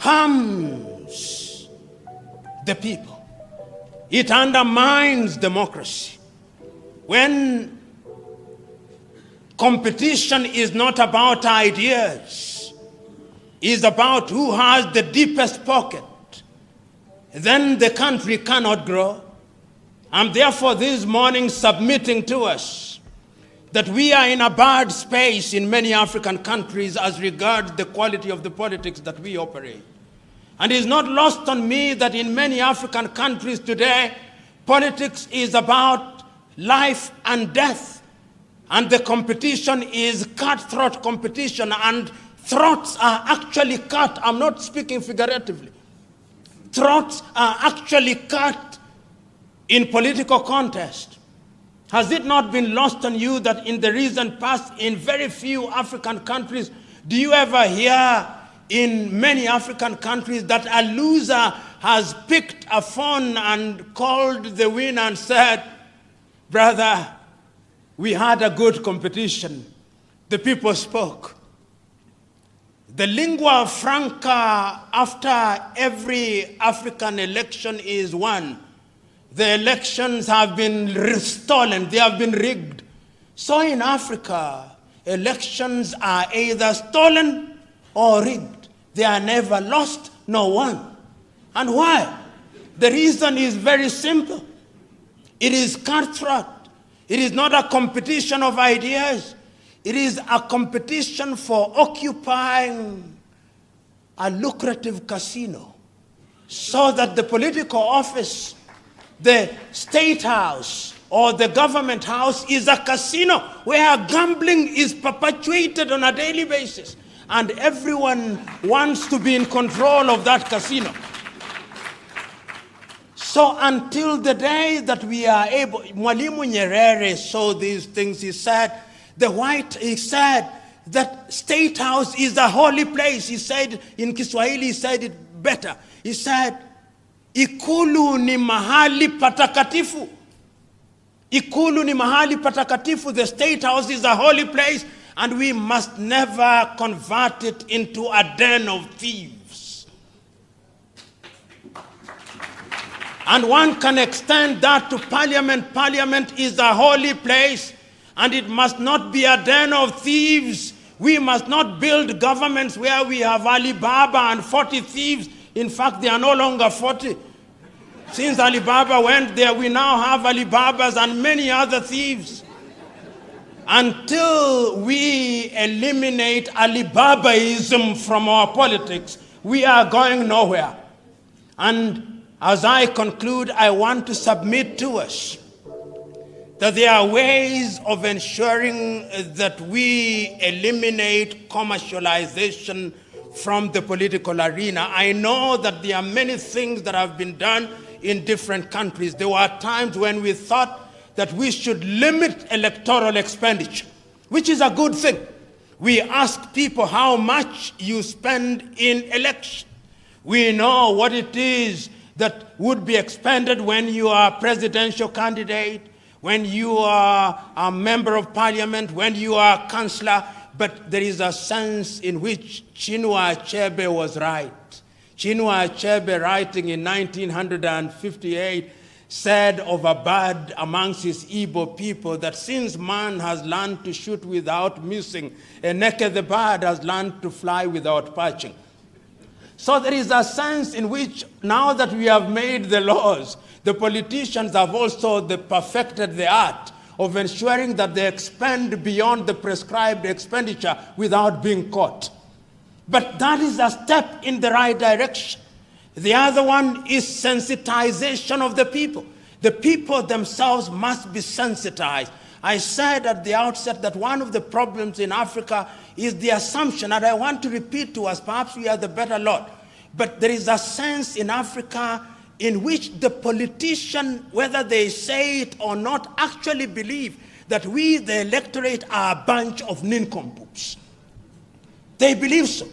harms the people. It undermines democracy. When competition is not about ideas, is about who has the deepest pocket, then the country cannot grow. I'm therefore this morning submitting to us that we are in a bad space in many African countries as regards the quality of the politics that we operate. And it's not lost on me that in many African countries today, politics is about life and death. And the competition is cutthroat competition, and throats are actually cut. I'm not speaking figuratively. Throats are actually cut in political contest. Has it not been lost on you that in the recent past, in very few African countries, do you ever hear in many African countries that a loser has picked a phone and called the winner and said, "Brother, we had a good competition. The people spoke." The lingua franca after every African election is one. The elections have been stolen, they have been rigged. So in Africa, elections are either stolen or rigged. They are never lost nor won. And why? The reason is very simple. It is cutthroat. It is not a competition of ideas. It is a competition for occupying a lucrative casino so that the political office, the state house, or the government house is a casino where gambling is perpetuated on a daily basis. And everyone wants to be in control of that casino. So until the day that we are able, Mwalimu Nyerere saw these things. He said, he said that State House is a holy place. He said, in Kiswahili, he said it better. He said, Ikulu ni mahali patakatifu. Ikulu ni mahali patakatifu. The State House is a holy place, and we must never convert it into a den of thieves. And one can extend that to Parliament. Parliament is a holy place, and it must not be a den of thieves. We must not build governments where we have Alibaba and 40 thieves. In fact, they are no longer 40. Since Alibaba went there, we now have Alibabas and many other thieves. Until we eliminate Alibabaism from our politics, we are going nowhere. And as I conclude, I want to submit to us that there are ways of ensuring that we eliminate commercialization from the political arena. I know that there are many things that have been done in different countries. There were times when we thought that we should limit electoral expenditure, which is a good thing. We ask people how much you spend in election. We know what it is that would be expended when you are a presidential candidate, when you are a member of parliament, when you are a councillor. But there is a sense in which Chinua Achebe was right. Chinua Achebe, writing in 1958, said of a bird amongst his Igbo people that since man has learned to shoot without missing, a naked the bird has learned to fly without perching. So there is a sense in which now that we have made the laws, the politicians have also perfected the art of ensuring that they expend beyond the prescribed expenditure without being caught. But that is a step in the right direction. The other one is sensitization of the people. The people themselves must be sensitized. I said at the outset that one of the problems in Africa is the assumption, and I want to repeat to us, perhaps we are the better lot, but there is a sense in Africa in which the politician, whether they say it or not, actually believe that we, the electorate, are a bunch of nincompoops. They believe so.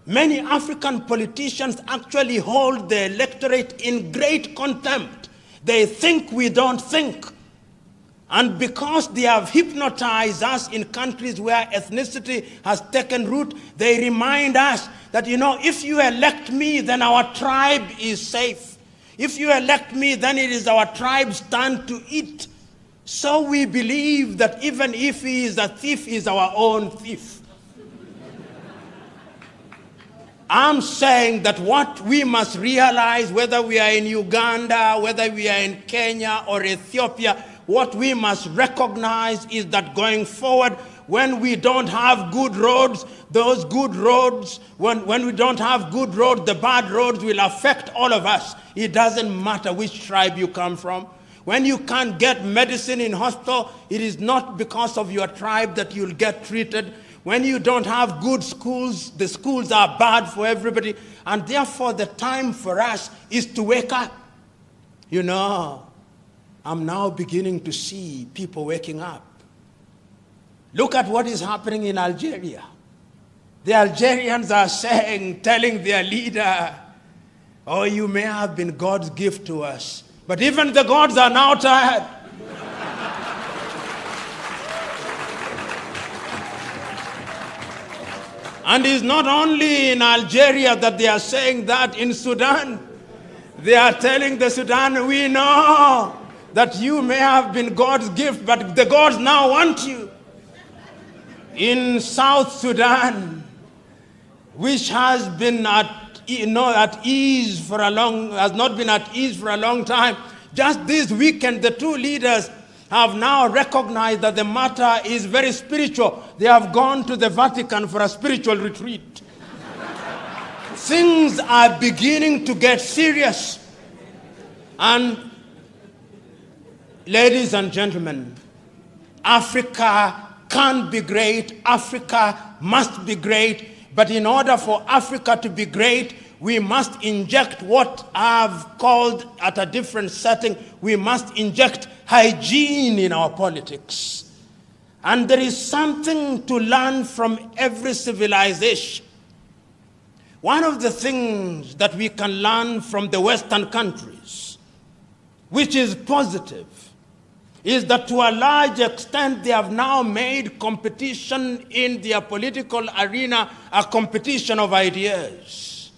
Many African politicians actually hold the electorate in great contempt. They think we don't think. And because they have hypnotized us in countries where ethnicity has taken root, they remind us that, if you elect me, then our tribe is safe. If you elect me, then it is our tribe's turn to eat. So we believe that even if he is a thief, he is our own thief. I'm saying that what we must realize, whether we are in Uganda, whether we are in Kenya or Ethiopia, what we must recognize is that going forward, when we don't have good roads, those good roads, when we don't have good roads, the bad roads will affect all of us. It doesn't matter which tribe you come from. When you can't get medicine in hospital, it is not because of your tribe that you'll get treated. When you don't have good schools, the schools are bad for everybody. And therefore, the time for us is to wake up. I'm now beginning to see people waking up. Look at what is happening in Algeria. The Algerians are telling their leader, oh, you may have been God's gift to us, but even the gods are now tired. And it's not only in Algeria that they are saying that. In Sudan, they are telling the Sudan, we know that you may have been God's gift, but the gods now want you. In South Sudan, which has been at ease for has not been at ease for a long time, just this weekend, the two leaders have now recognized that the matter is very spiritual. They have gone to the Vatican for a spiritual retreat. Things are beginning to get serious. And ladies and gentlemen, Africa can be great. Africa must be great. But in order for Africa to be great, we must inject what I've called at a different setting, we must inject hygiene in our politics. And there is something to learn from every civilization. One of the things that we can learn from the Western countries, which is positive, is that to a large extent they have now made competition in their political arena a competition of ideas.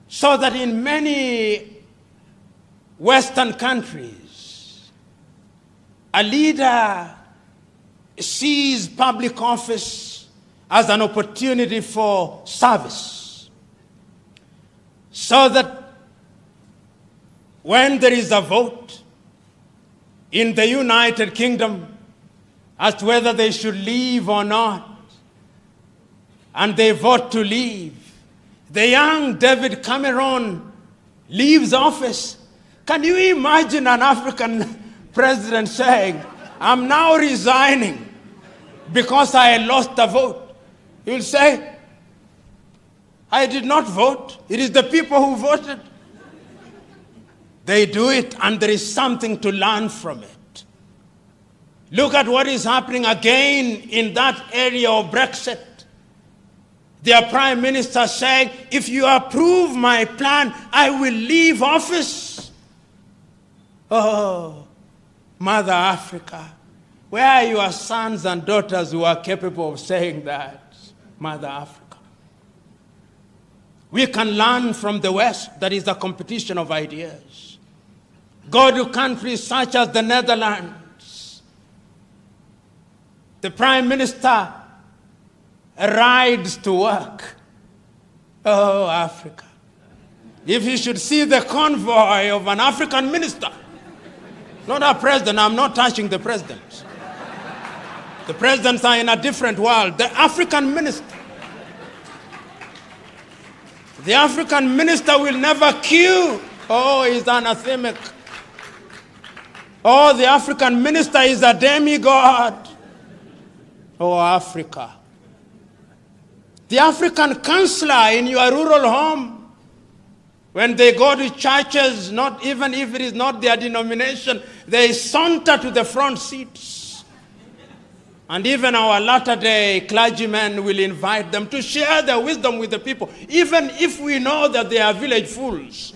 So that in many Western countries, a leader sees public office as an opportunity for service. So that when there is a vote in the United Kingdom as to whether they should leave or not, and they vote to leave, the young David Cameron leaves office. Can you imagine an African president saying, I'm now resigning because I lost the vote? He'll say, I did not vote. It is the people who voted. They do it, and there is something to learn from it. Look at what is happening again in that area of Brexit. Their prime minister saying, if you approve my plan, I will leave office. Oh, Mother Africa, where are your sons and daughters who are capable of saying that, Mother Africa? We can learn from the West. That is a competition of ideas. Go to countries such as the Netherlands. The prime minister rides to work. Oh, Africa. If you should see the convoy of an African minister, not a president, I'm not touching the president. The presidents are in a different world. The African minister. The African minister will never queue. Oh, he's anathemic. Oh, the African minister is a demigod. Oh, Africa. The African counselor in your rural home, when they go to churches, not even if it is not their denomination, they saunter to the front seats. And even our latter-day clergymen will invite them to share their wisdom with the people, even if we know that they are village fools.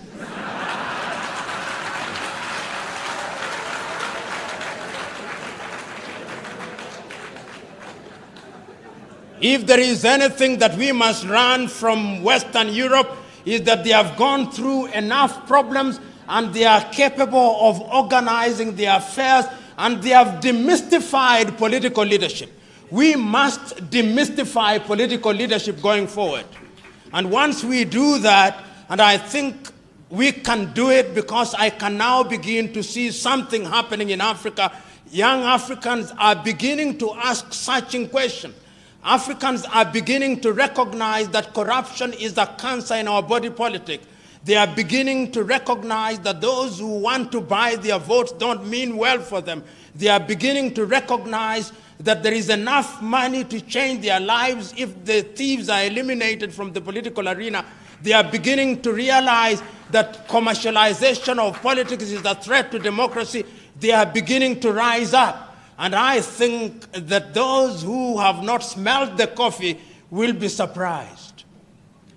If there is anything that we must learn from Western Europe, is that they have gone through enough problems and they are capable of organizing their affairs, and they have demystified political leadership. We must demystify political leadership going forward. And once we do that, and I think we can do it because I can now begin to see something happening in Africa. Young Africans are beginning to ask searching questions. Africans are beginning to recognize that corruption is a cancer in our body politic. They are beginning to recognize that those who want to buy their votes don't mean well for them. They are beginning to recognize that there is enough money to change their lives if the thieves are eliminated from the political arena. They are beginning to realize that commercialization of politics is a threat to democracy. They are beginning to rise up. And I think that those who have not smelled the coffee will be surprised.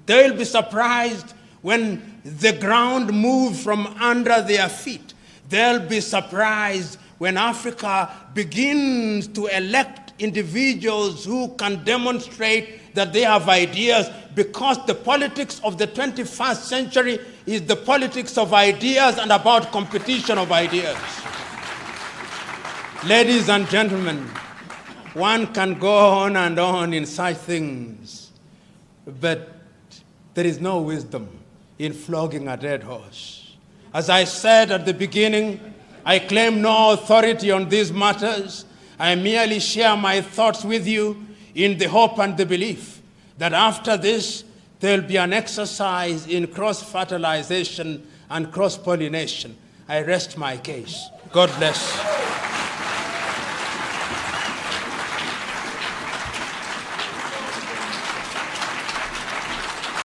They will be surprised when the ground moves from under their feet. They'll be surprised when Africa begins to elect individuals who can demonstrate that they have ideas, because the politics of the 21st century is the politics of ideas and about competition of ideas. Ladies and gentlemen, one can go on and on in such things, but there is no wisdom in flogging a dead horse. As I said at the beginning, I claim no authority on these matters. I merely share my thoughts with you in the hope and the belief that after this, there will be an exercise in cross-fertilization and cross-pollination. I rest my case. God bless.